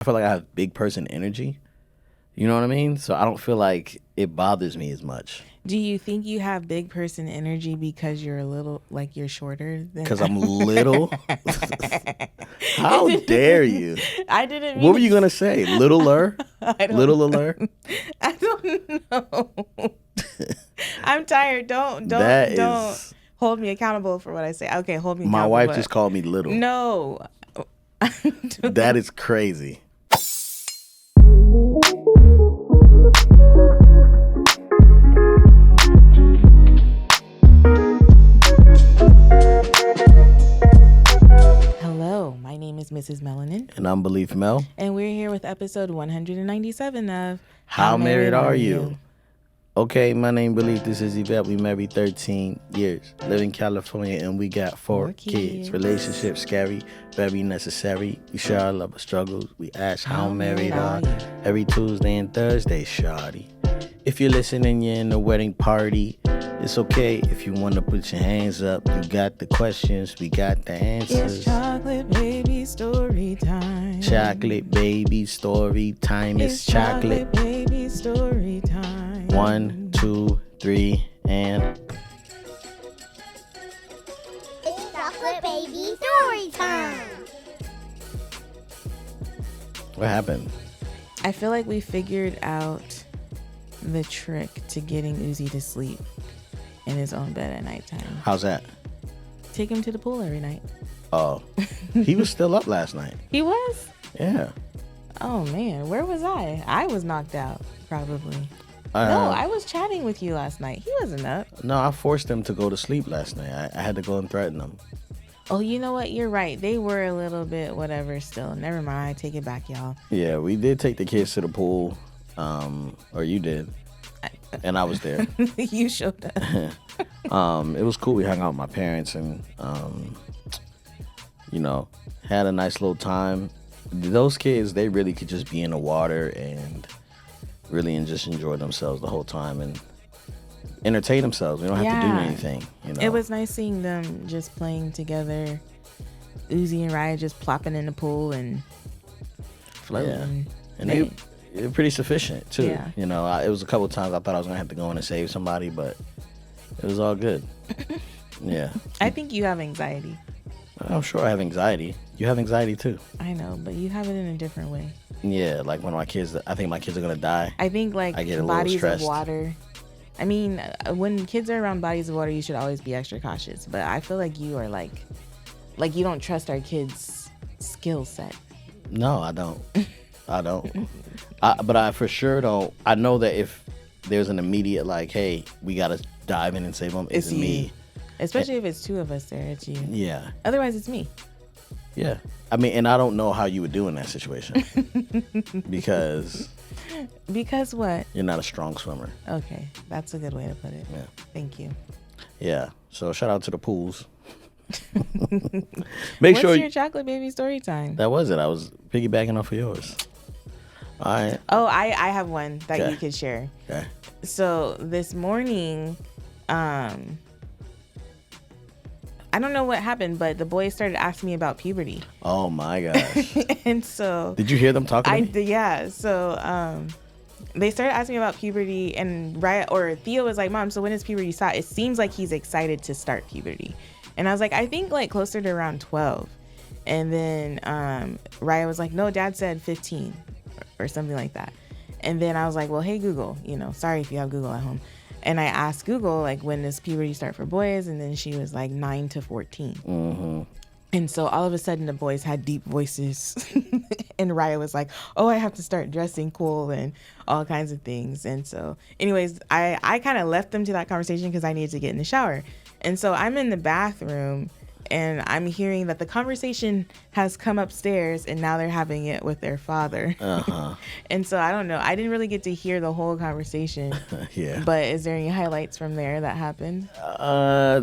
I feel like I have big person energy. You know what I mean? So I don't feel like it bothers me as much. Do you think you have big person energy because you're a little, like you're shorter than? Because I'm little? How dare you? I didn't mean. What were you going to say? Littler? Littler? I don't know. I'm tired. Don't hold me accountable for what I say. Okay, hold me accountable. My wife just called me little. No. That is crazy. Hello, my name is Mrs. Melanin. And I'm Belief Mel. And we're here with episode 197 of How Married Are You? Okay, my name Belief. This is Yvette. We married 13 years. Live in California and we got four kids. Relationship scary, very necessary. We share our love struggles. We ask how married are you? Every Tuesday and Thursday, shawty. If you're listening, you're in a wedding party. It's okay if you want to put your hands up. You got the questions, we got the answers. It's chocolate baby story time. Chocolate baby story time. It's chocolate baby story time. 1, 2, 3, and it's chocolate baby story time. What happened? I feel like we figured out the trick to getting Uzi to sleep in his own bed at nighttime. How's that? Take him to the pool every night. Oh, he was still up last night. He was? Yeah. Oh man, where was I? I was knocked out, probably. No, I was chatting with you last night. He wasn't up. No, I forced him to go to sleep last night. I had to go and threaten him. Oh, you know what? You're right. They were a little bit whatever still. Never mind. I take it back, y'all. Yeah, we did take the kids to the pool. Or you did. And I was there. You showed up. It was cool. We hung out with my parents and, had a nice little time. Those kids, they really could just be in the water and really just enjoy themselves the whole time and entertain themselves. We don't have to do anything. It was nice seeing them just playing together. Uzi and Raya just plopping in the pool and floating. Yeah. And they were pretty sufficient too. Yeah. It was a couple of times I thought I was gonna have to go in and save somebody, but it was all good. Yeah. I think you have anxiety. I'm sure I have anxiety. You have anxiety too. I know, but you have it in a different way. Yeah, like when I think my kids are gonna die. I think like I get a bodies little stressed. Of water. I mean, when kids are around bodies of water, you should always be extra cautious. But I feel like you are like you don't trust our kids' skill set. No, I don't. I don't. But I for sure don't. I know that if there's an immediate like, hey, we gotta dive in and save them, it's me. Especially if it's two of us there, it's you. Yeah. Otherwise, it's me. Yeah. I mean, and I don't know how you would do in that situation. Because what? You're not a strong swimmer. Okay. That's a good way to put it. Yeah. Thank you. Yeah. So shout out to the pools. What's your chocolate baby story time? That was it. I was piggybacking off of yours. All right. Oh, I have one that you could share. Okay. So this morning, I don't know what happened, but the boys started asking me about puberty. Oh my gosh. And so did you hear them talking to me? Yeah. So they started asking me about puberty, and Theo was like, "Mom, so when does puberty start?" It seems like he's excited to start puberty. And I was like, I think like closer to around 12. And then Raya was like, no, Dad said 15 or something like that. And then I was like, well, hey, Google, sorry if you have Google at home. And I asked Google, like, when does puberty start for boys? And then she was like 9 to 14. Mm-hmm. And so all of a sudden the boys had deep voices. And Raya was like, oh, I have to start dressing cool and all kinds of things. And so anyways, I kind of left them to that conversation because I needed to get in the shower. And so I'm in the bathroom and I'm hearing that the conversation has come upstairs and now they're having it with their father. Uh-huh. And so I don't know. I didn't really get to hear the whole conversation. Yeah. But is there any highlights from there that happened?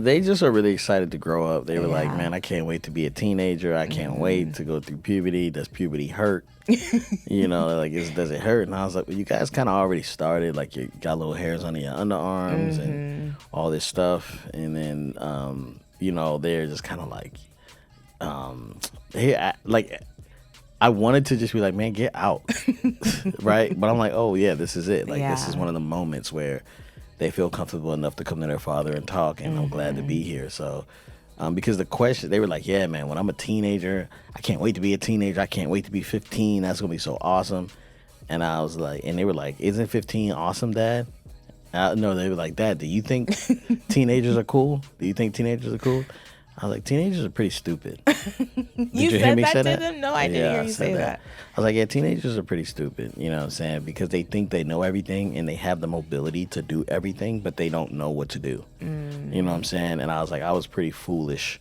They just are really excited to grow up. They were like, man, I can't wait to be a teenager. I can't wait to go through puberty. Does puberty hurt? Does it hurt? And I was like, well, you guys kind of already started. Like, you got little hairs under your underarms and all this stuff. And then, they're just kind of like, I wanted to just be like, man, get out, right? But I'm like, oh yeah, this is it. Like this is Yeah. one of the moments where they feel comfortable enough to come to their father and talk, and I'm glad to be here. So, because the question, they were like, yeah, man, when I'm a teenager, I can't wait to be a teenager. I can't wait to be 15. That's gonna be so awesome. And I was like, and they were like, isn't 15 awesome, Dad? No, they were like, Dad, do you think teenagers are cool? Do you think teenagers are cool? I was like, teenagers are pretty stupid. You said that to them? No, I didn't hear you say that. I was like, yeah, teenagers are pretty stupid, you know what I'm saying? Because they think they know everything and they have the mobility to do everything, but they don't know what to do. You know what I'm saying? And I was like, I was pretty foolish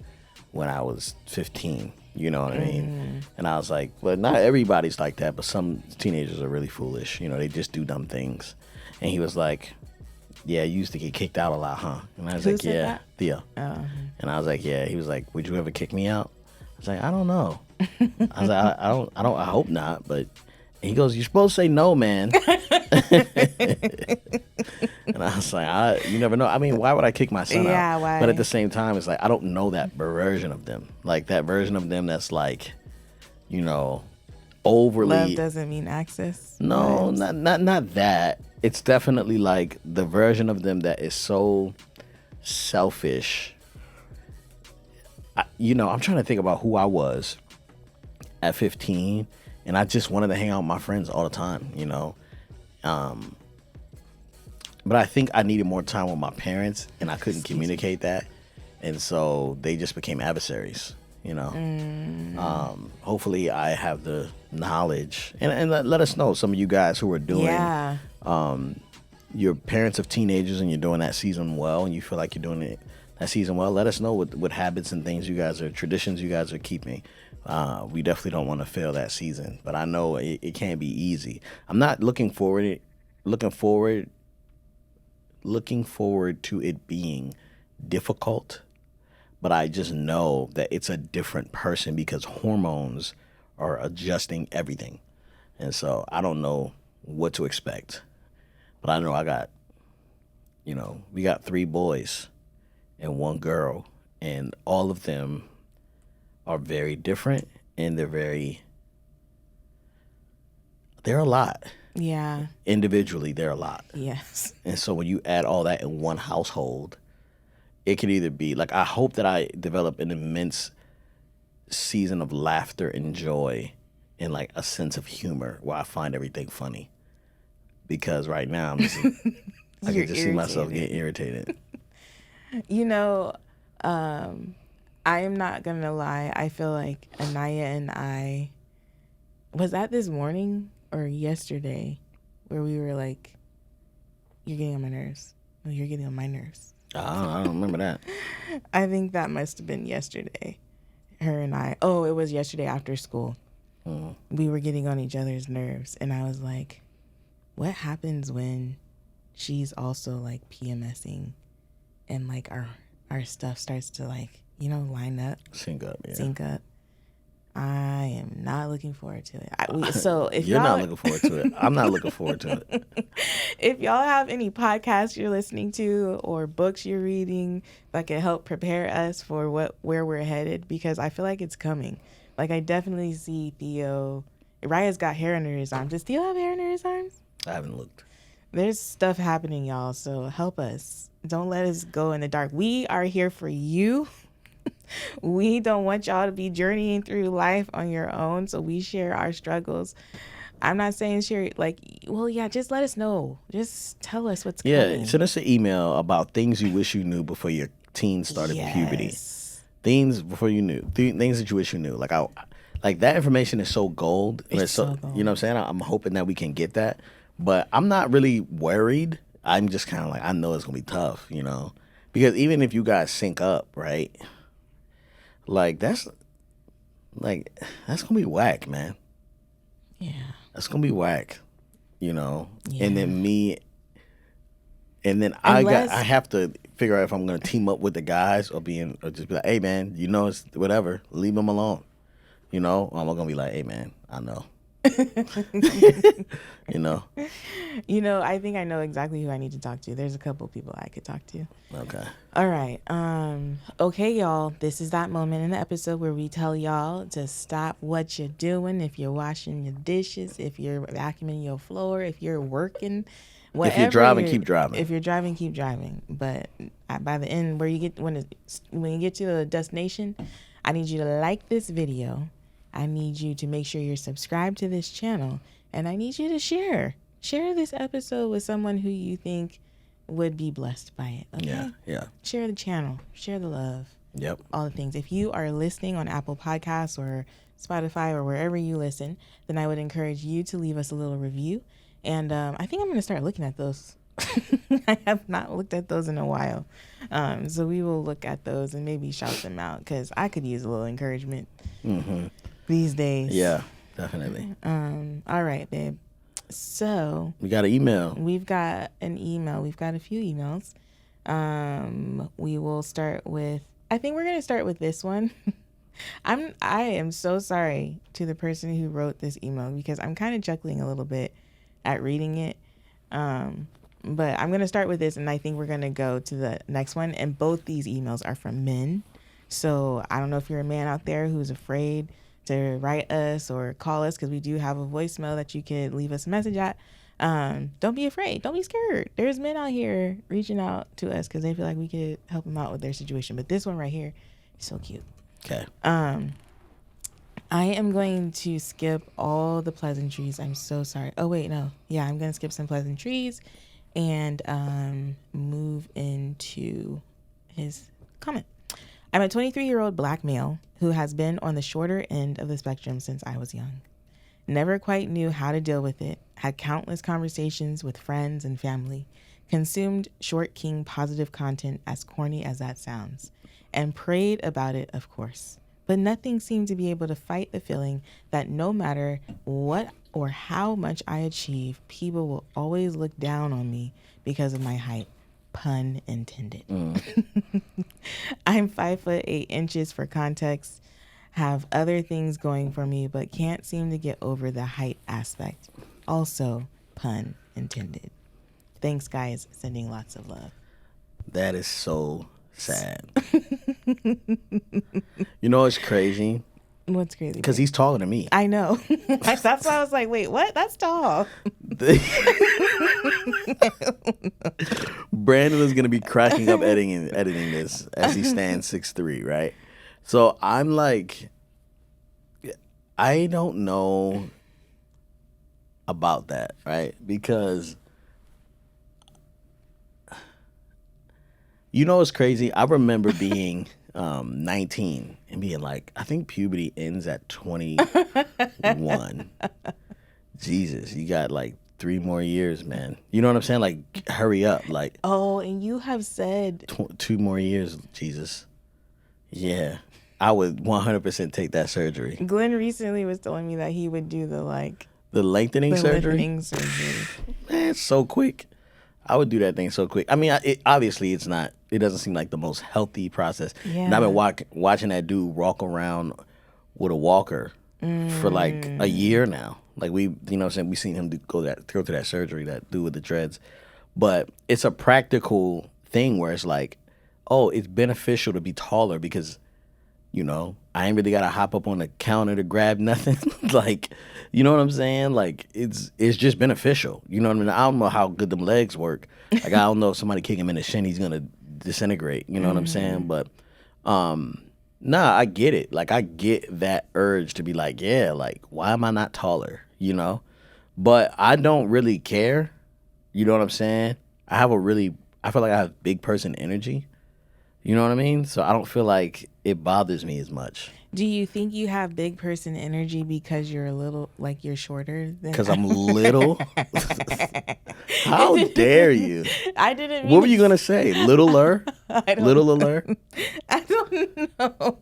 when I was 15. You know what I mean? And I was like, well, not everybody's like that, but some teenagers are really foolish. You know, they just do dumb things. And he was like, yeah, you used to get kicked out a lot, huh? And I was like, yeah, that? Theo. And I was like, yeah. He was like, would you ever kick me out? I was like, I don't know. I was like, I hope not. But he goes, you're supposed to say no, man. And I was like, you never know. I mean, why would I kick my son out? Yeah, why? But at the same time, it's like, I don't know that version of them. Like that version of them that's like, you know, overly. Love doesn't mean access. No, not that. It's definitely like the version of them that is so selfish. I'm trying to think about who I was at 15, and I just wanted to hang out with my friends all the time, you know. But I think I needed more time with my parents, and I couldn't communicate that, and so they just became adversaries, you know. Hopefully, I have the knowledge, and let us know, some of you guys who are doing. Yeah. Your parents of teenagers and you're doing that season well, and you feel like you're doing that season well, let us know what habits and things traditions you guys are keeping. We definitely don't want to fail that season, but I know it can't be easy. I'm not looking forward to it being difficult, but I just know that it's a different person because hormones are adjusting everything. And so I don't know what to expect. But I know we got 3 boys and 1 girl, and all of them are very different, and they're a lot. Yeah. Individually, they're a lot. Yes. And so when you add all that in one household, it could either be like, I hope that I develop an immense season of laughter and joy and like a sense of humor where I find everything funny. Because right now I can just see myself getting irritated. You know, I am not going to lie. I feel like Anaya and I, was that this morning or yesterday, where we were like, you're getting on my nerves. No, you're getting on my nerves. I don't remember that. I think that must have been yesterday. Her and I. Oh, it was yesterday after school. We were getting on each other's nerves. And I was like, what happens when she's also like PMSing and like our stuff starts to like, line up? Sync up, yeah. Sync up. I am not looking forward to it. So if you're not looking forward to it, I'm not looking forward to it. If y'all have any podcasts you're listening to or books you're reading that can help prepare us for where we're headed, because I feel like it's coming. Like I definitely see Theo. Raya's got hair under his arms. Does Theo have hair under his arms? I haven't looked. There's stuff happening, y'all. So help us. Don't let us go in the dark. We are here for you. We don't want y'all to be journeying through life on your own. So we share our struggles. I'm not saying share, just let us know. Just tell us what's coming. Yeah, send us an email about things you wish you knew before your teens started puberty. Things before you knew. Things that you wish you knew. Like that information is so gold. It's so gold. You know what I'm saying? I'm hoping that we can get that. But I'm not really worried. I'm just kind of like, I know it's going to be tough, Because even if you guys sync up, right? Like, that's going to be whack, man. Yeah. That's going to be whack, Yeah. And then I have to figure out if I'm going to team up with the guys or just be like, hey, man, it's whatever. Leave them alone. Or I'm going to be like, hey, man, I know. You know? I think I know exactly who I need to talk to. There's a couple people I could talk to. Okay. All right. Okay, y'all. This is that moment in the episode where we tell y'all to stop what you're doing. If you're washing your dishes, if you're vacuuming your floor, if you're working, whatever. If you're driving, keep driving. If you're driving, keep driving. But by the end, when you get to the destination, I need you to like this video. I need you to make sure you're subscribed to this channel, and I need you to share this episode with someone who you think would be blessed by it. Okay? Yeah. Share the channel, share the love. Yep. All the things. If you are listening on Apple Podcasts or Spotify or wherever you listen, then I would encourage you to leave us a little review. And I think I'm going to start looking at those. I have not looked at those in a while. So we will look at those and maybe shout them out, because I could use a little encouragement these days. Yeah, definitely. All right, babe. So we got an email. We've got an email. We've got a few emails. We will start with, I think we're going to start with this one. I am so sorry to the person who wrote this email, because I'm kind of chuckling a little bit at reading it. But I'm going to start with this, and I think we're going to go to the next one. And both these emails are from men. So I don't know if you're a man out there who's afraid to write us or call us, because we do have a voicemail that you could leave us a message at. Don't be afraid. Don't be scared. There's men out here reaching out to us because they feel like we could help them out with their situation. But this one right here is so cute. Okay. I am going to skip all the pleasantries. I'm so sorry. Oh, wait, no. Yeah, I'm going to skip some pleasantries and move into his comment. I'm a 23-year-old black male who has been on the shorter end of the spectrum since I was young. Never quite knew how to deal with it, had countless conversations with friends and family, consumed short king positive content, as corny as that sounds, and prayed about it, of course. But nothing seemed to be able to fight the feeling that no matter what or how much I achieve, people will always look down on me because of my height. Pun intended. I'm 5'8" for context, have other things going for me, but can't seem to get over the height aspect. Also, pun intended. Thanks, guys. Sending lots of love. That is so sad. You know what's crazy? What's crazy? Because he's taller than me. I know. That's why I was like, wait, what? That's tall. Brandon is going to be cracking up editing this as he stands 6'3", right? So I'm like, I don't know about that, right? Because, you know what's crazy? I remember being 19 and being like, I think puberty ends at 21. Jesus, you got like 3 more years, man. You know what I'm saying? Like, hurry up. Like, oh, and you have said 2 more years, Jesus. Yeah, I would 100% take that surgery. Glenn recently was telling me that he would do the lengthening surgery. Man, it's so quick. I would do that thing so quick. I mean, obviously it's not. It doesn't seem like the most healthy process. Yeah. And I've been watching that dude walk around with a walker for like a year now. Like we, you know what I'm saying? We've seen him go through that surgery, that dude with the dreads. But it's a practical thing where it's like, oh, it's beneficial to be taller because, you know, I ain't really got to hop up on the counter to grab nothing. Like, you know what I'm saying? Like, it's just beneficial. You know what I mean? I don't know how good them legs work. Like, I don't know if somebody kick him in the shin, he's going to disintegrate. You know what I'm saying? But, nah, I get it. Like, I get that urge to be like, yeah, like, why am I not taller? You know? But I don't really care. You know what I'm saying? I feel like I have big person energy. You know what I mean? So I don't feel like it bothers me as much. Do you think you have big person energy because you're a little, like you're shorter than... Because I'm little? How dare you? I didn't mean... What were you going to say? Littler? Littler? I don't know.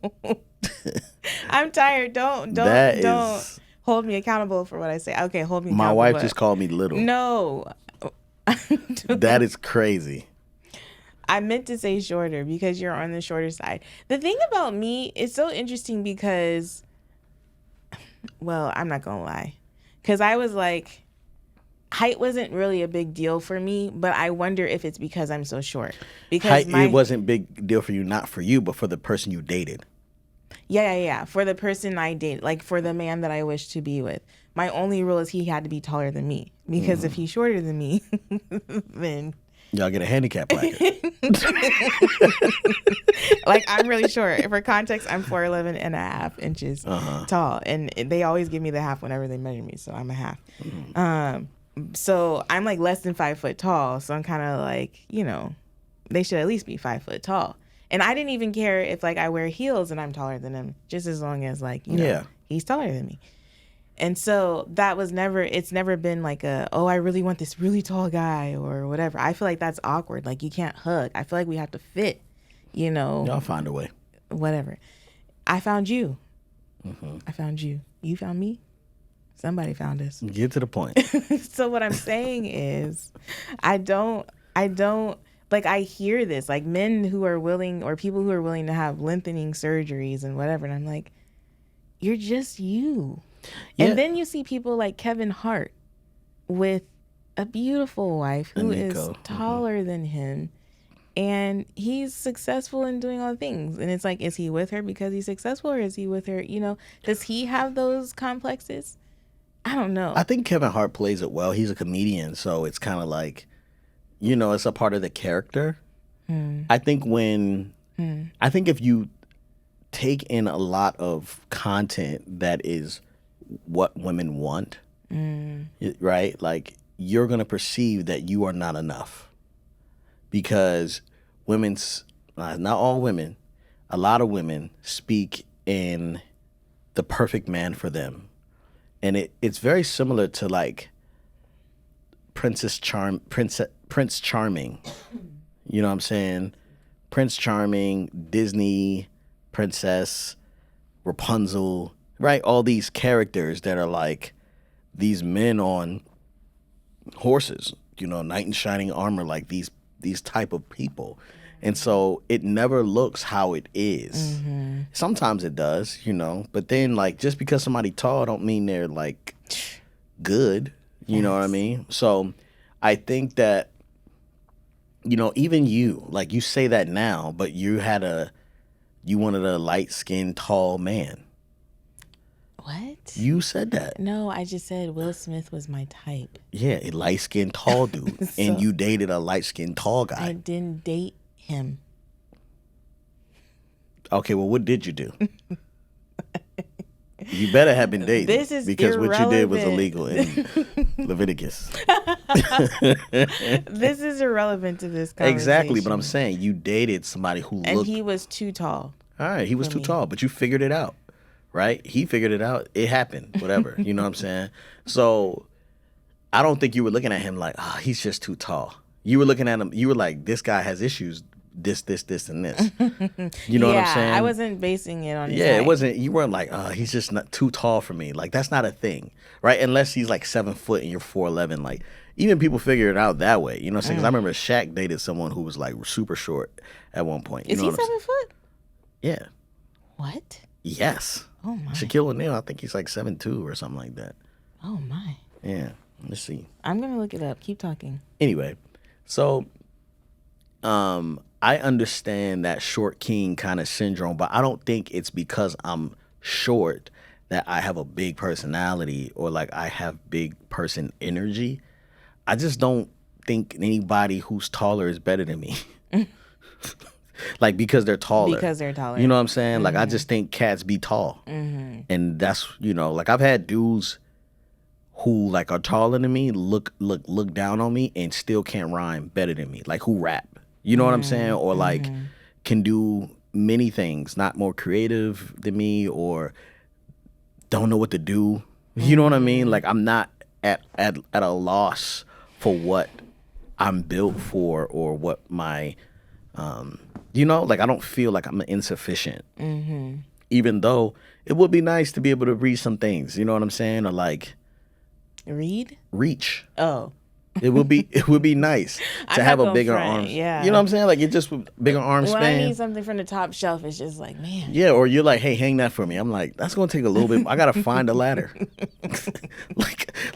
I'm tired. Don't hold me accountable for what I say. Okay, hold me accountable. My wife just called me little. No. That is crazy. I meant to say shorter because you're on the shorter side. The thing about me is so interesting because, well, I'm not going to lie. Because I was like, height wasn't really a big deal for me, but I wonder if it's because I'm so short. Because Height, it wasn't big deal for you, not for you, but for the person you dated. Yeah. For the person I dated, like for the man that I wish to be with. My only rule is he had to be taller than me. Because if he's shorter than me, then... Y'all get a handicap bracket. Like, I'm really short. For context, I'm 4'11 and a half inches tall. And they always give me the half whenever they measure me. So I'm a half. So I'm like less than 5 foot tall. So I'm kind of like, you know, they should at least be 5 foot tall. And I didn't even care if like I wear heels and I'm taller than him, just as long as like, you know, he's taller than me. And so that was it's never been like I really want this really tall guy or whatever. I feel like that's awkward. Like, you can't hug. I feel like we have to fit, you know. Y'all find a way. Whatever. I found you. I found you. You found me. Somebody found us. Get to the point. So what I'm saying is, I don't, like, I hear this, like, men who are willing, or people who are willing to have lengthening surgeries and whatever. And I'm like, you're just you. Yeah. And then you see people like Kevin Hart with a beautiful wife who is taller than him. And he's successful in doing all the things. And it's like, is he with her because he's successful, or is he with her, you know, does he have those complexes? I don't know. I think Kevin Hart plays it well. He's a comedian, so it's kind of like, you know, it's a part of the character. I think I think if you take in a lot of content that is what women want, right? Like, you're going to perceive that you are not enough. Because not all women, a lot of women speak in the perfect man for them. And it's very similar to like Prince Charming. You know what I'm saying? Prince Charming, Disney, Princess, Rapunzel, right? All these characters that are like these men on horses, you know, knight in shining armor, like these type of people. And so it never looks how it is. Sometimes it does, you know, but then like just because somebody tall don't mean they're like good, you know what I mean? So I think that, you know, even you, like, you say that now, but you wanted a light-skinned tall man. What? You said that. No, I just said Will Smith was my type. Yeah, a light-skinned tall dude. So, and you dated a light-skinned tall guy. I didn't date him. Okay, well, what did you do? You better have been dating. This is because irrelevant. What you did was illegal in Leviticus. This is irrelevant to this conversation. Exactly, but I'm saying you dated somebody who looked... And he was too tall. All right, he was too tall, but you figured it out, right? He figured it out. It happened, whatever. You know what I'm saying? So I don't think you were looking at him like, he's just too tall. You were looking at him, you were like, this guy has issues, this, and this. You know what I'm saying? I wasn't basing it on his height. height. It wasn't, you weren't like, he's just not too tall for me. Like, that's not a thing, right? Unless he's like 7 foot and you're 4'11". Like, even people figure it out that way. You know what I'm saying? Because I remember Shaq dated someone who was like super short at one point. Is he 7 foot? Yeah. What? Yes. Oh my. Shaquille O'Neal, I think he's like 7'2" or something like that. Oh my. Yeah. Let's see. I'm gonna look it up. Keep talking. Anyway, so I understand that short king kind of syndrome, but I don't think it's because I'm short that I have a big personality or like I have big person energy. I just don't think anybody who's taller is better than me. Like, because they're taller. Because they're taller. You know what I'm saying? Like, I just think cats be tall. And that's, you know, like, I've had dudes who, like, are taller than me, look down on me and still can't rhyme better than me. Like, who rap. You know what I'm saying? Or, like, can do many things, not more creative than me, or don't know what to do. You know what I mean? Like, I'm not at a loss for what I'm built for or what my... you know, like, I don't feel like I'm insufficient. Even though it would be nice to be able to read some things. You know what I'm saying? Or like... Read? Reach. Oh. It would be nice I'm to not have a gonna bigger front, arm. yeah. You know what I'm saying? Like, it just bigger arm When I span. need something from the top shelf, it's just like, man. Yeah, or you're like, hey, hang that for me. I'm like, that's gonna take a little bit. I gotta find a ladder.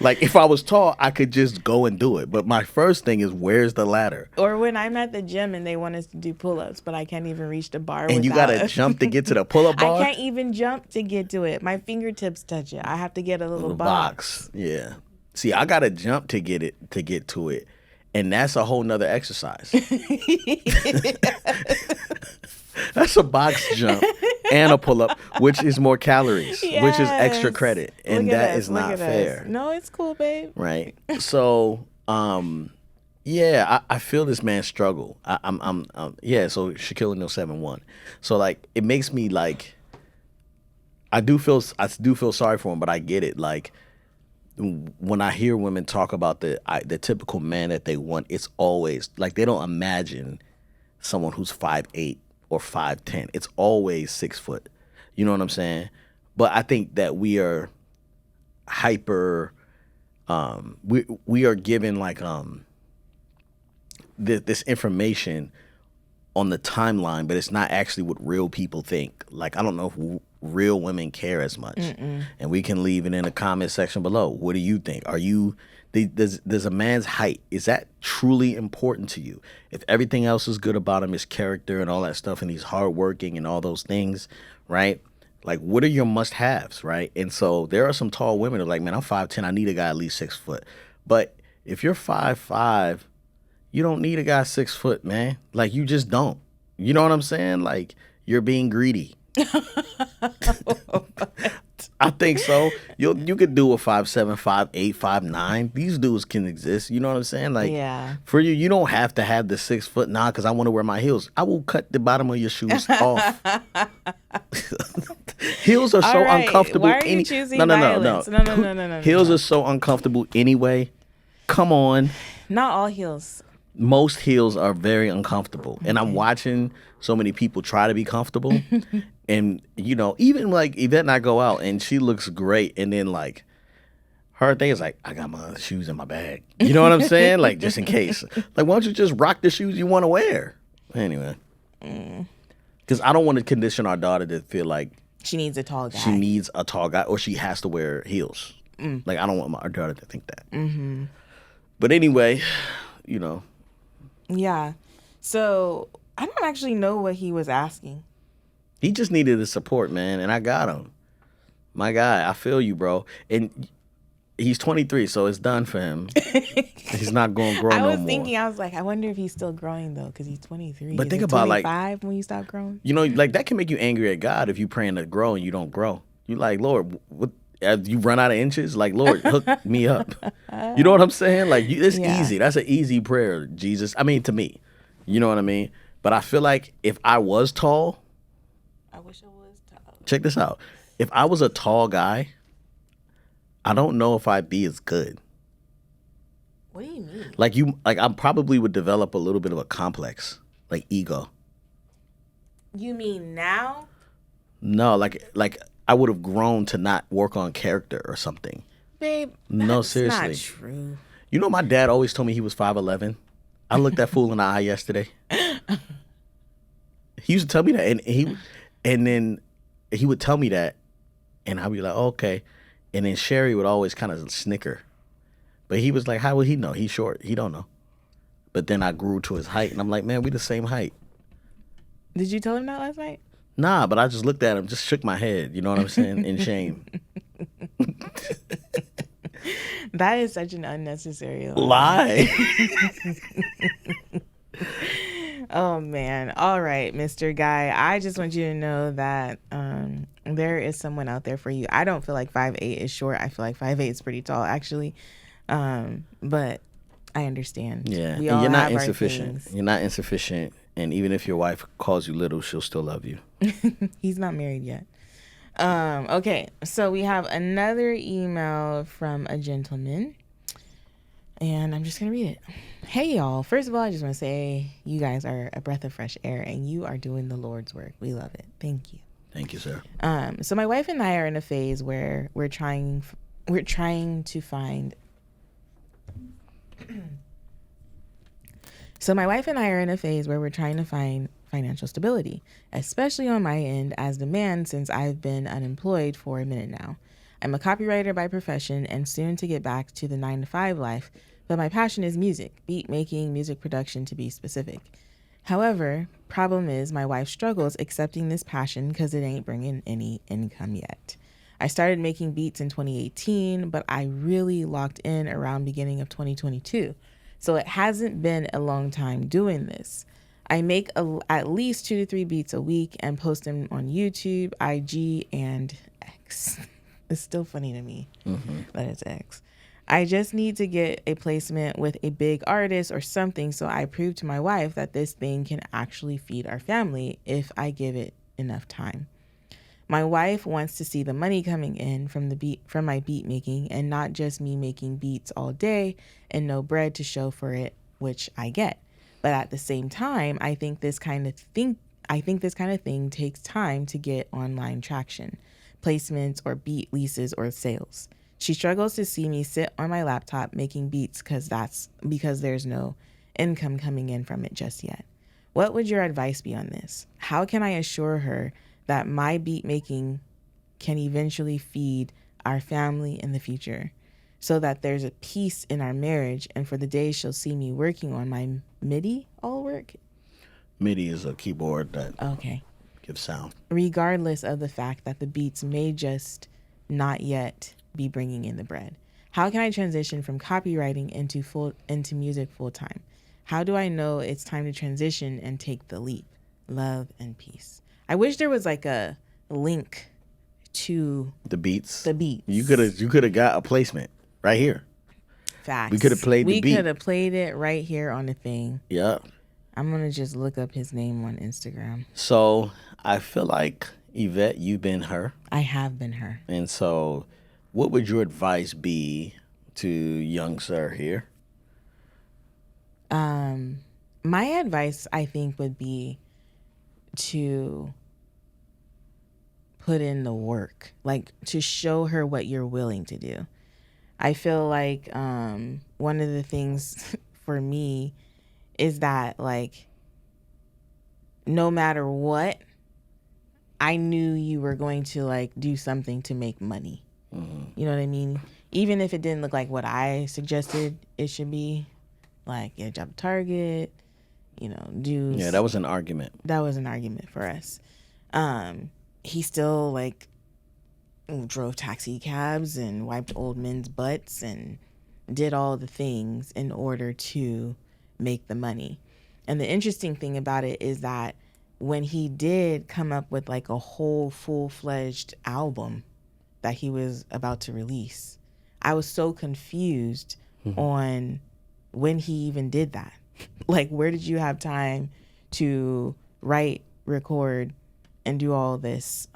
like if I was tall, I could just go and do it. But my first thing is, where's the ladder? Or when I'm at the gym and they want us to do pull-ups, but I can't even reach the bar. And you gotta jump to get to the pull-up bar. I can't even jump to get to it. My fingertips touch it. I have to get a little box. Yeah. See, I gotta jump to get to it. And that's a whole nother exercise. That's a box jump and a pull up, which is more calories, which is extra credit. And that is not fair. No, it's cool, babe. Right. So, yeah, I feel this man's struggle. I'm yeah, so Shaquille O'Neal 7-1. So like it makes me like I do feel sorry for him, but I get it. Like when I hear women talk about the typical man that they want, it's always like they don't imagine someone who's 5'8" or 5'10". It's always 6 foot. You know what I'm saying? But I think that we are hyper. We are given like this information on the timeline, but it's not actually what real people think. Like I don't know if real women care as much. And we can leave it in the comment section below. What do you think? Are you does a man's height, is that truly important to you? If everything else is good about him, his character and all that stuff, and he's hardworking and all those things, right? Like, what are your must-haves, right? And so there are some tall women who are like, man, I'm 5'10", I need a guy at least 6 foot. But if you're 5'5", you don't need a guy 6 foot, man. Like, you just don't. You know what I'm saying? Like, you're being greedy. I think so. You could do a 5'7", 5'8", 5'9". These dudes can exist. You know what I'm saying? Like, for you, you don't have to have the 6 foot. Nah, because I want to wear my heels. I will cut the bottom of your shoes off. Heels are so uncomfortable. Why are you choosing No. No. Heels are so uncomfortable anyway. Come on. Not all heels. Most heels are very uncomfortable. And I'm watching so many people try to be comfortable. And, you know, even like Yvette and I go out and she looks great. And then like her thing is like, I got my shoes in my bag. You know what I'm saying? Like, just in case. Like, why don't you just rock the shoes you want to wear? Anyway. Because I don't want to condition our daughter to feel like she needs a tall guy. She needs a tall guy or she has to wear heels. Like, I don't want our daughter to think that. But anyway, you know. Yeah. So I don't actually know what he was asking. He just needed the support, man, and I got him. My guy, I feel you, bro. And he's 23, so it's done for him. He's not going to grow no more. I was thinking, I was like, I wonder if he's still growing, though, because he's 23. But think about, like, 25 when you stop growing? You know, like, that can make you angry at God if you praying to grow and you don't grow. You like, Lord, what? You run out of inches? Like, Lord, hook me up. You know what I'm saying? Like, it's easy. That's an easy prayer, Jesus. I mean, to me. You know what I mean? But I feel like if I was tall. I wish I was tall. Check this out. If I was a tall guy, I don't know if I'd be as good. What do you mean? Like I probably would develop a little bit of a complex, like ego. You mean now? No, like I would have grown to not work on character or something. Babe, no, seriously. That's not true. You know, my dad always told me he was 5'11". I looked that fool in the eye yesterday. He used to tell me that, and then he would tell me that, and I'd be like, oh, okay. And then Sherry would always kind of snicker. But he was like, how would he know? He's short. He don't know. But then I grew to his height, and I'm like, man, we the same height. Did you tell him that last night? Nah, but I just looked at him, just shook my head. You know what I'm saying? In shame. That is such an unnecessary lie. Oh, man. All right, Mr. Guy. I just want you to know that there is someone out there for you. I don't feel like 5'8" is short. I feel like 5'8" is pretty tall, actually. But I understand. Yeah, and you're not insufficient. You're not insufficient. And even if your wife calls you little, she'll still love you. He's not married yet. Okay, so we have another email from a gentleman. And I'm just going to read it. Hey, y'all. First of all, I just want to say you guys are a breath of fresh air and you are doing the Lord's work. We love it. Thank you. Thank you, sir. So my wife and I are in a phase where we're trying to find So my wife and I are in a phase where we're trying to find financial stability, especially on my end as the man since I've been unemployed for a minute now. I'm a copywriter by profession and soon to get back to the 9 to 5 life, but my passion is music, beat making, music production to be specific. However, problem is my wife struggles accepting this passion because it ain't bringing any income yet. I started making beats in 2018, but I really locked in around beginning of 2022. So it hasn't been a long time doing this. I make at least 2 to 3 beats a week and post them on YouTube, IG, and X. It's still funny to me that it's X. I just need to get a placement with a big artist or something so I prove to my wife that this thing can actually feed our family if I give it enough time. My wife wants to see the money coming in from my beat making and not just me making beats all day and no bread to show for it, which I get. But at the same time, I think this kind of thing takes time to get online traction, placements or beat leases or sales. She struggles to see me sit on my laptop making beats because there's no income coming in from it just yet. What would your advice be on this? How can I assure her that my beat making can eventually feed our family in the future so that there's a peace in our marriage and for the days she'll see me working on my MIDI all work? MIDI is a keyboard that gives sound. Regardless of the fact that the beats may just not yet be bringing in the bread. How can I transition from copywriting into music full time? How do I know it's time to transition and take the leap? Love and peace. I wish there was like a link to the beats. You could have got a placement right here. Facts. We could have played the beat. We could have played it right here on the thing. Yeah. I'm gonna just look up his name on Instagram. So I feel like Yvette, you've been her. I have been her. And so, what would your advice be to young sir here? My advice, I think, would be to put in the work, like to show her what you're willing to do. I feel like one of the things for me is that, like, no matter what, I knew you were going to like do something to make money. You know what I mean? Even if it didn't look like what I suggested it should be, like get a job at Target, do. Yeah, that was an argument. That was an argument for us. He still like drove taxi cabs and wiped old men's butts and did all the things in order to make the money. And the interesting thing about it is that when he did come up with like a whole full-fledged album that he was about to release, I was so confused on when he even did that. Like, where did you have time to write, record, and do all this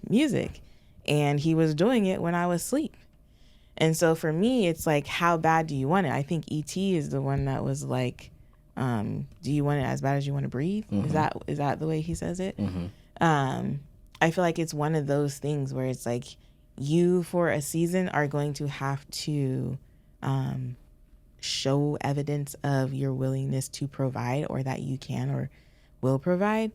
music? And he was doing it when I was asleep. And so for me, it's like, how bad do you want it? I think E.T. is the one that was like, do you want it as bad as you want to breathe? Is that the way he says it? I feel like it's one of those things where it's like, you for a season are going to have to show evidence of your willingness to provide, or that you can or will provide,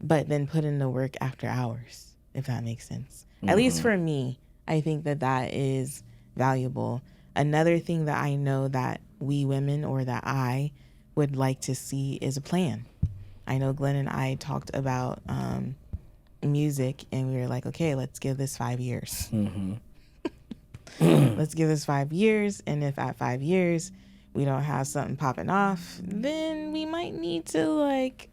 but then put in the work after hours, if that makes sense. At least for me, I think that is valuable. Another thing that I know that we women, or that I would like to see, is a plan. I know Glenn and I talked about music, and we were like, okay, let's give this 5 years. Let's give this 5 years, and if at 5 years we don't have something popping off, then we might need to, like,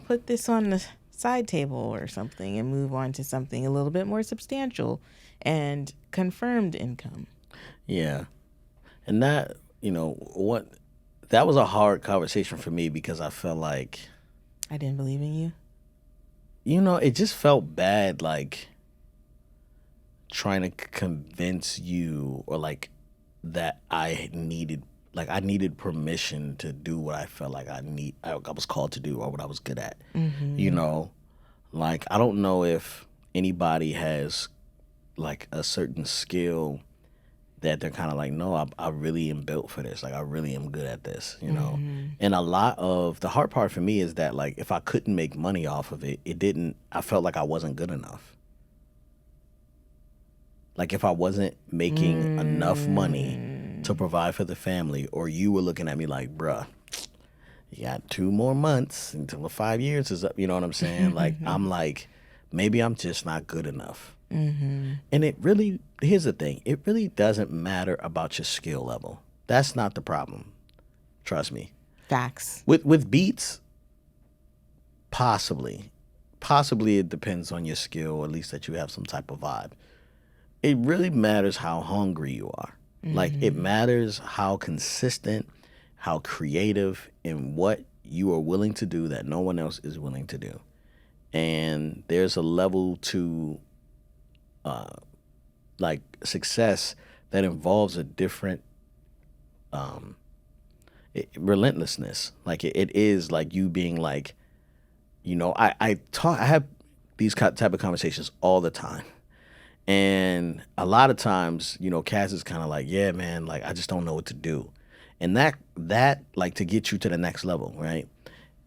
put this on the side table or something and move on to something a little bit more substantial and confirmed income. Yeah. And that, that was a hard conversation for me, because I felt like I didn't believe in you. It just felt bad, like trying to convince you, or like that I needed permission to do what I felt like I was called to do, or what I was good at. Like, I don't know if anybody has like a certain skill that they're kind of like, no, I really am built for this. Like, I really am good at this, you know? And a lot of the hard part for me is that, like, if I couldn't make money off of it, I felt like I wasn't good enough. Like, if I wasn't making enough money to provide for the family, or you were looking at me like, bruh, you got 2 more months until the 5 years is up, you know what I'm saying? Like, I'm like, maybe I'm just not good enough. And it really, here's the thing, it really doesn't matter about your skill level. That's not the problem. Trust me. Facts. With beats, possibly it depends on your skill, or at least that you have some type of vibe. It really matters how hungry you are. Like, it matters how consistent, how creative, and what you are willing to do that no one else is willing to do. And there's a level to like success that involves a different relentlessness. Like, it is like you being like, you know, I have these type of conversations all the time. And a lot of times, you know, Cass is kind of like, yeah, man, like, I just don't know what to do. And that like, to get you to the next level, right?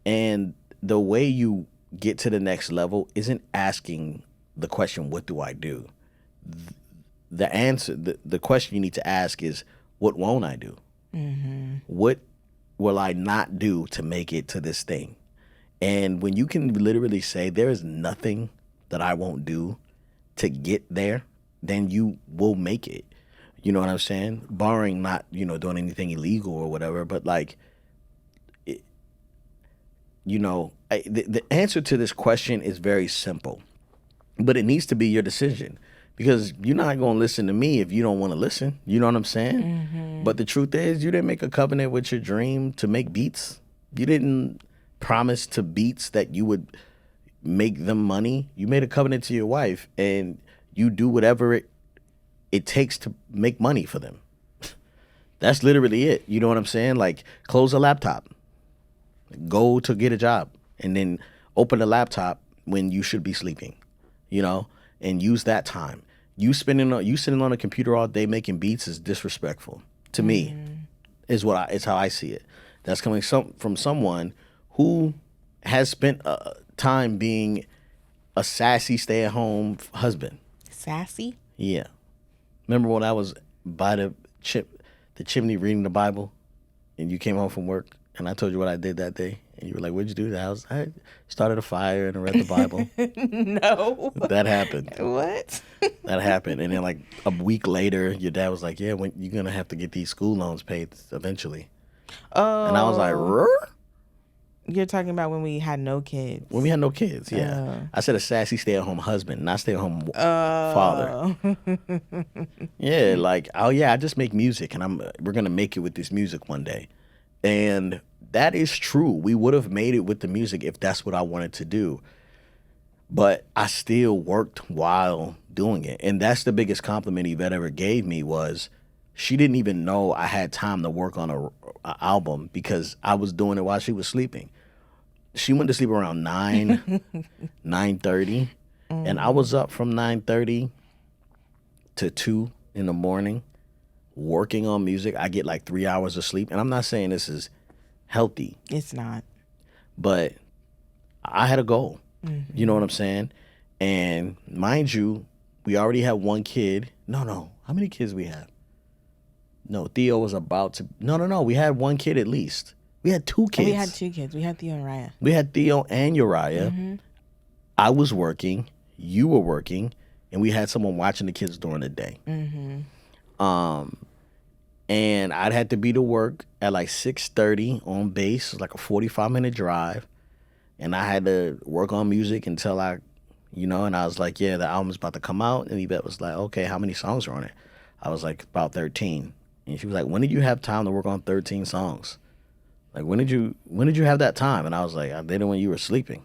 And the way you get to the next level isn't asking the question, what do I do? The answer, the question you need to ask is, what won't I do? What will I not do to make it to this thing? And when you can literally say, there is nothing that I won't do to get there, then you will make it. You know what I'm saying? Barring not, you know, doing anything illegal or whatever. But, like, you know, the answer to this question is very simple. But it needs to be your decision, because you're not going to listen to me if you don't want to listen. You know what I'm saying? But the truth is, you didn't make a covenant with your dream to make beats. You didn't promise to beats that you would make them money. You made a covenant to your wife, and you do whatever it takes to make money for them. That's literally it. You know what I'm saying? Like, close a laptop, go to get a job, and then open the laptop when you should be sleeping, you know, and use that time. You sitting on a computer all day making beats is disrespectful to me. Is how I see it. That's coming from someone who has spent time being a sassy stay-at-home husband. Sassy? Yeah. Remember when I was by the chimney reading the Bible, and you came home from work, and I told you what I did that day, and you were like, "What'd you do?" I started a fire and read the Bible. No. That happened. What? That happened, and then like a week later, your dad was like, "Yeah, when you're gonna have to get these school loans paid eventually." Oh. And I was like, "Rrr?" You're talking about when we had no kids. When we had no kids, yeah. I said a sassy stay-at-home husband, not stay-at-home father. Yeah, like, oh yeah, I just make music, and we're gonna make it with this music one day. And that is true. We would have made it with the music if that's what I wanted to do. But I still worked while doing it. And that's the biggest compliment Yvette ever gave me, was she didn't even know I had time to work on a album, because I was doing it while she was sleeping. She went to sleep around 9:30, and I was up from 9:30 to 2 in the morning working on music. I get like 3 hours of sleep, and I'm not saying this is healthy. It's not. But I had a goal. You know what I'm saying? And mind you, we already had one kid. No. How many kids we have? No, Theo was about to. No. We had one kid at least. We had 2 kids. We had 2 kids. We had Theo and Raya. We had Theo and Uriah. I was working. You were working. And we had someone watching the kids during the day. And I'd had to be to work at like 6:30 on base, like a 45-minute drive. And I had to work on music until and I was like, yeah, the album's about to come out. And Yvette was like, okay, how many songs are on it? I was like, about 13. And she was like, when did you have time to work on 13 songs? Like, when did you have that time? And I was like, I did it when you were sleeping.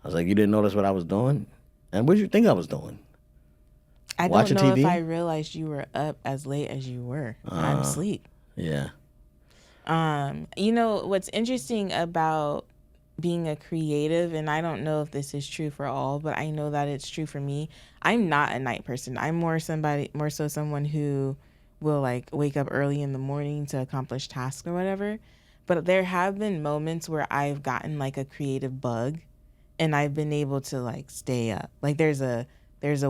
I was like, you didn't notice what I was doing? And what did you think I was doing? I Watching don't know TV? if I realized you were up as late as you were. I'm asleep. Yeah. You know, what's interesting about being a creative, and I don't know if this is true for all, but I know that it's true for me. I'm not a night person. I'm more so someone who will like wake up early in the morning to accomplish tasks or whatever. But there have been moments where I've gotten like a creative bug and I've been able to like stay up. Like there's a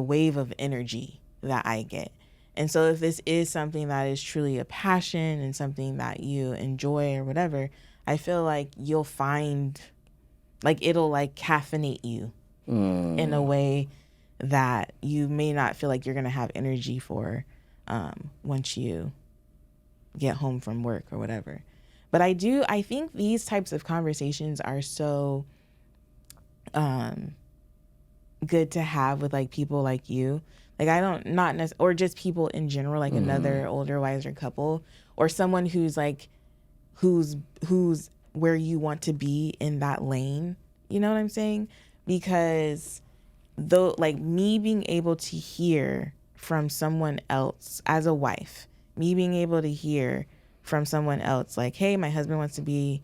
wave of energy that I get. And so if this is something that is truly a passion and something that you enjoy or whatever, I feel like you'll find like it'll like caffeinate you in a way that you may not feel like you're going to have energy for once you get home from work or whatever. But I think these types of conversations are so good to have with like people like you. Like I don't, not necessarily, or just people in general, like another older, wiser couple, or someone who's like, who's where you want to be in that lane. You know what I'm saying? Because though, like me being able to hear from someone else as a wife, me being able to hear from someone else, like, hey, my husband wants to be,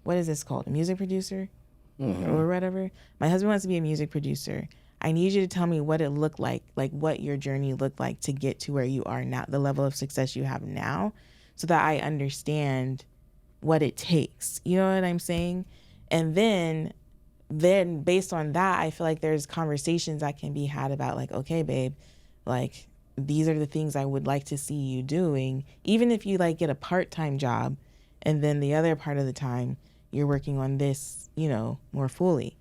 what is this called? A music producer or whatever. My husband wants to be a music producer. I need you to tell me what it looked like what your journey looked like to get to where you are now, the level of success you have now, so that I understand what it takes. You know what I'm saying? And then based on that, I feel like there's conversations that can be had about like, okay, babe, like these are the things I would like to see you doing, even if you like get a part-time job and then the other part of the time you're working on this, you know, more fully.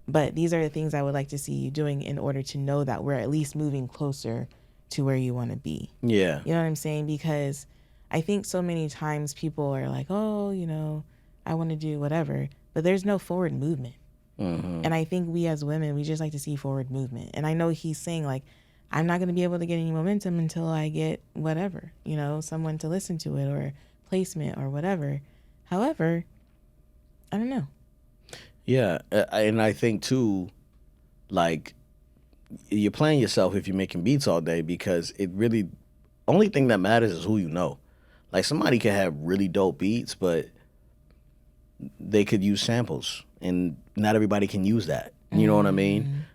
But these are the things I would like to see you doing in order to know that we're at least moving closer to where you want to be. Yeah. You know what I'm saying? Because I think so many times people are like, oh, you know, I want to do whatever, but there's no forward movement. And I think we as women, we just like to see forward movement. And I know he's saying like, I'm not going to be able to get any momentum until I get whatever, you know, someone to listen to it or placement or whatever. However, I don't know. Yeah. And I think too, like you're playing yourself if you're making beats all day, because it really, only thing that matters is who you know. Like somebody could have really dope beats, but they could use samples, and not everybody can use that. You know what I mean?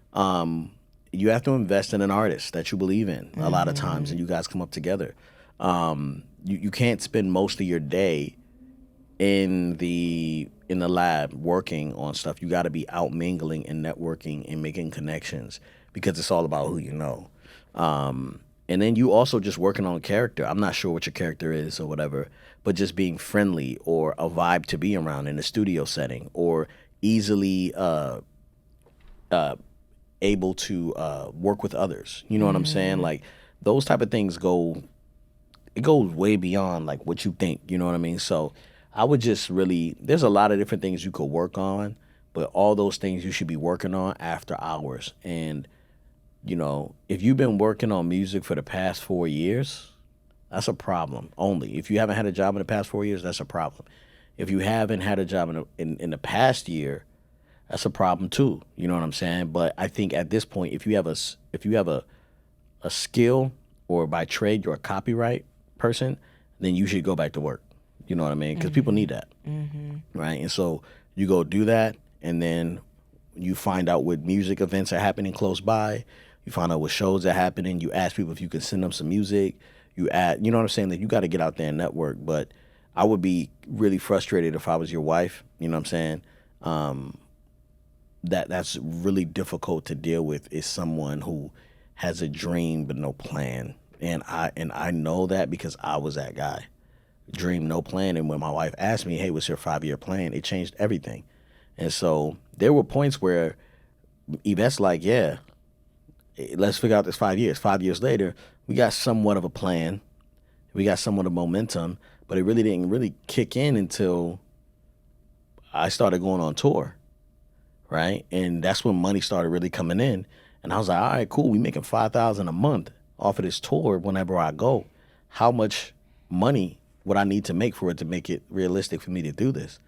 You have to invest in an artist that you believe in a lot of times, and you guys come up together. You can't spend most of your day in the lab working on stuff. You got to be out mingling and networking and making connections, because it's all about who you know. And then you also just working on character. I'm not sure what your character is or whatever, but just being friendly or a vibe to be around in a studio setting, or easily able to work with others. You know what I'm saying? Like those type of things goes way beyond like what you think. You know what I mean? So I would just really, there's a lot of different things you could work on, but all those things you should be working on after hours. And you know, if you've been working on music for the past 4 years, that's a problem only. If you haven't had a job in the past 4 years, that's a problem. If you haven't had a job in the past year, that's a problem too. You know what I'm saying? But I think at this point, if you have a skill, or by trade you're a copyright person, then you should go back to work. You know what I mean? Because people need that, right? And so you go do that, and then you find out what music events are happening close by. You find out what shows are happening. You ask people if you can send them some music. You know what I'm saying? That you got to get out there and network. But I would be really frustrated if I was your wife. You know what I'm saying? That's really difficult to deal with, is someone who has a dream but no plan. And I know that because I was that guy. Dream, no plan. And when my wife asked me, hey, what's your 5-year plan? It changed everything. And so there were points where Yvette's like, yeah, let's figure out this 5 years. 5 years later, we got somewhat of a plan. We got somewhat of momentum, but it really didn't really kick in until I started going on tour, right? And that's when money started really coming in. And I was like, all right, cool. We making $5,000 a month off of this tour whenever I go. How much money would I need to make for it to make it realistic for me to do this?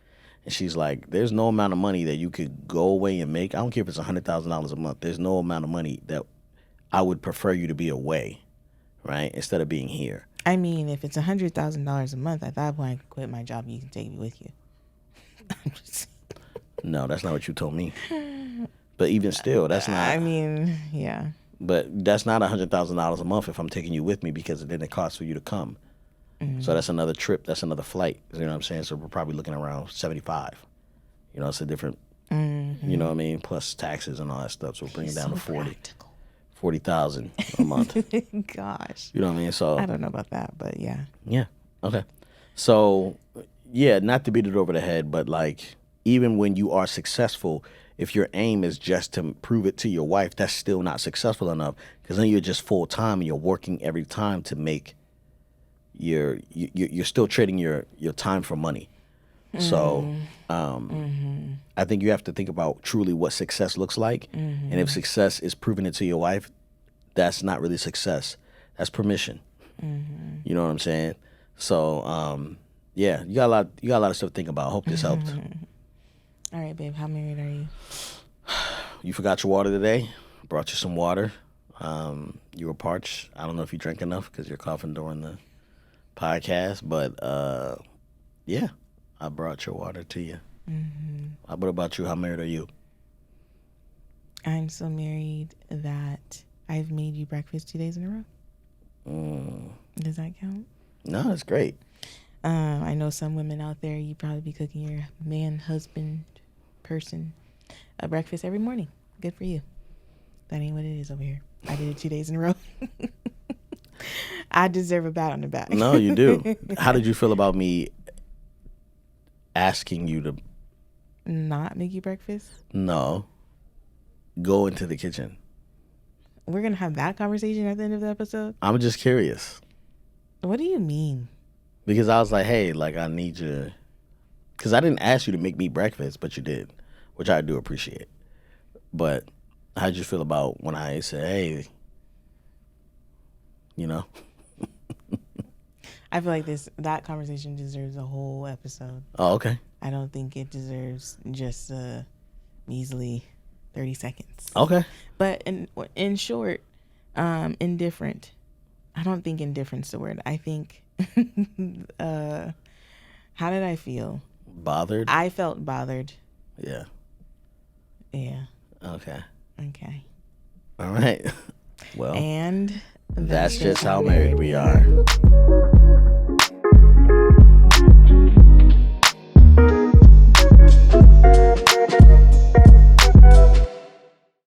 And she's like, there's no amount of money that you could go away and make. I don't care if it's $100,000 a month. There's no amount of money that I would prefer you to be away, right, instead of being here. I mean, if it's $100,000 a month, at that point I could quit my job and you can take me with you. No, that's not what you told me. But even still, that's not. I mean, yeah. But that's not $100,000 a month if I'm taking you with me, because then it costs for you to come. So that's another trip. That's another flight. You know what I'm saying? So we're probably looking around 75. You know, it's a different, you know what I mean? Plus taxes and all that stuff. So we'll bring it down to 40,000 a month. Gosh. You know what I mean? So I don't know about that, but yeah. Yeah. Okay. So, yeah, not to beat it over the head, but like even when you are successful, if your aim is just to prove it to your wife, that's still not successful enough because then you're just full time and you're working every time to make you're still trading your time for money. So I think you have to think about truly what success looks like. And if success is proving it to your wife, that's not really success. That's permission. You know what I'm saying? So yeah, you got a lot of stuff to think about. I hope this helped. All right, babe, how married are you? You forgot your water today. Brought you some water. You were parched. I don't know if you drank enough because you're coughing during the podcast, but yeah, I brought your water to you. What about you? How married are you? I'm so married that I've made you breakfast 2 days in a row. Does that count? No, that's great. I know some women out there, you probably be cooking your man, husband, person a breakfast every morning. Good for you. That ain't what it is over here. I did it 2 days in a row. I deserve a pat on the back. No, you do. How did you feel about me asking you to not make you breakfast? No. Go into the kitchen. We're going to have that conversation at the end of the episode? I'm just curious. What do you mean? Because I was like, hey, like I need you. Because I didn't ask you to make me breakfast, but you did, which I do appreciate. But how'd you feel about when I said, hey, you know? I feel like that conversation deserves a whole episode. Oh, okay. I don't think it deserves just a measly 30 seconds. Okay. But in short, indifferent. I don't think indifferent's the word. I think, how did I feel? Bothered? I felt bothered. Yeah. Yeah. Okay. Okay. All right. Well. And that's just how married we are.